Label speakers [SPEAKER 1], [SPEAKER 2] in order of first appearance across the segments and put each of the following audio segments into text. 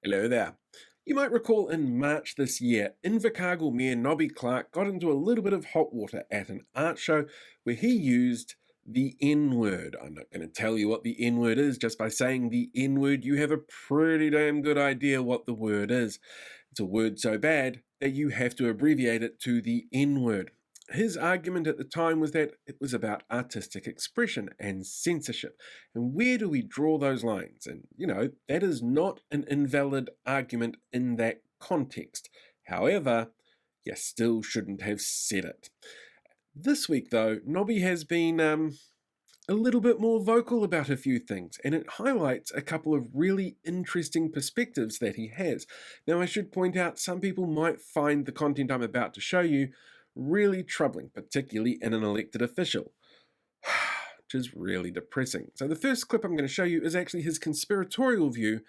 [SPEAKER 1] Hello there. You might recall in March this year, Invercargill Mayor Nobby Clark got into a little bit of hot water at an art show where he used the N-word. I'm not going to tell you what the N-word is. Just by saying the N-word, you have a pretty damn good idea what the word is. It's a word so bad that you have to abbreviate it to the N-word. His argument at the time was that it was about artistic expression and censorship. And where do we draw those lines? And, that is not an invalid argument in that context. However, you still shouldn't have said it. This week, though, Nobby has been a little bit more vocal about a few things, and it highlights a couple of really interesting perspectives that he has. Now, I should point out some people might find the content I'm about to show you really troubling, particularly in an elected official, which is really depressing. So the first clip I'm going to show you is actually his conspiratorial view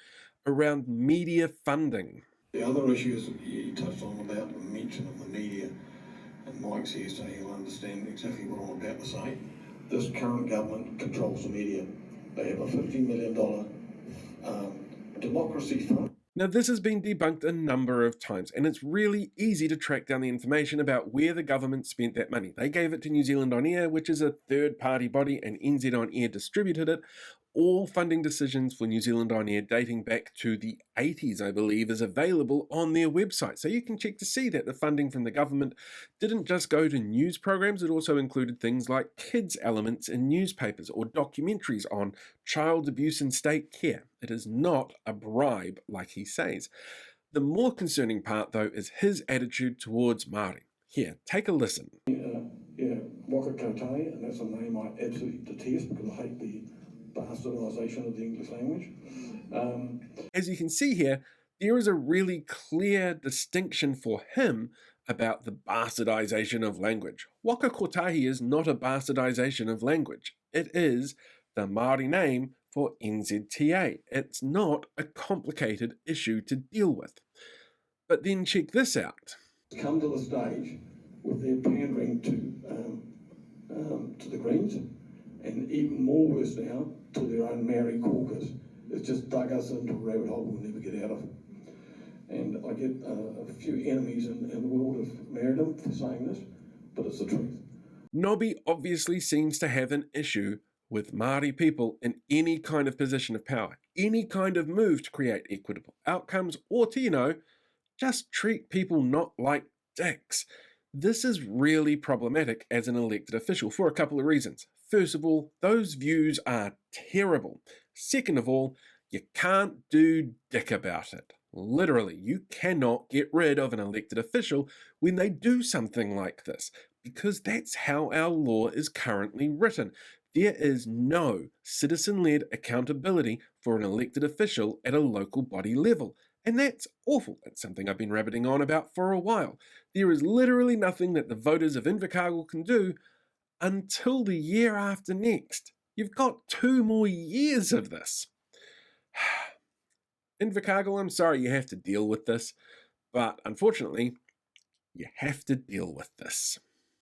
[SPEAKER 1] around media funding.
[SPEAKER 2] The other issues you touched on about the mention of the media, and Mike's here so he'll understand exactly what I'm about to say. This current government controls the media. They have a $50 million democracy fund.
[SPEAKER 1] Now, this has been debunked a number of times, and it's really easy to track down the information about where the government spent that money. They gave it to New Zealand On Air, which is a third-party body, and NZ On Air distributed it. All funding decisions for New Zealand On Air dating back to the 80s, I believe, is available on their website. So you can check to see that the funding from the government didn't just go to news programs, it also included things like kids' elements in newspapers or documentaries on child abuse and state care. It is not a bribe, like he says. The more concerning part, though, is his attitude towards Maori. Here, take a listen.
[SPEAKER 2] Waka Kotahi, and that's a name I absolutely detest because I hate the bastardisation of the English language.
[SPEAKER 1] As you can see here, there is a really clear distinction for him about the bastardisation of language. Waka Kotahi is not a bastardisation of language. It is the Maori name for NZTA. It's not a complicated issue to deal with. But then check this out.
[SPEAKER 2] Come to the stage with their pandering to the Greens, and even more worse now, to their own Maori caucus. It's just dug us into a rabbit hole we'll never get out of. And I get a few enemies in the world of Maoridom for saying this, but it's the truth.
[SPEAKER 1] Nobby obviously seems to have an issue with Maori people in any kind of position of power, any kind of move to create equitable outcomes, or to, just treat people not like dicks. This is really problematic as an elected official for a couple of reasons. First of all, those views are terrible. Second of all, you can't do dick about it. Literally, you cannot get rid of an elected official when they do something like this, because that's how our law is currently written. There is no citizen-led accountability for an elected official at a local body level. And that's awful. It's something I've been rabbiting on about for a while. There is literally nothing that the voters of Invercargill can do until the year after next. You've got 2 more years of this. Invercargill, I'm sorry you have to deal with this, but unfortunately, you have to deal with this.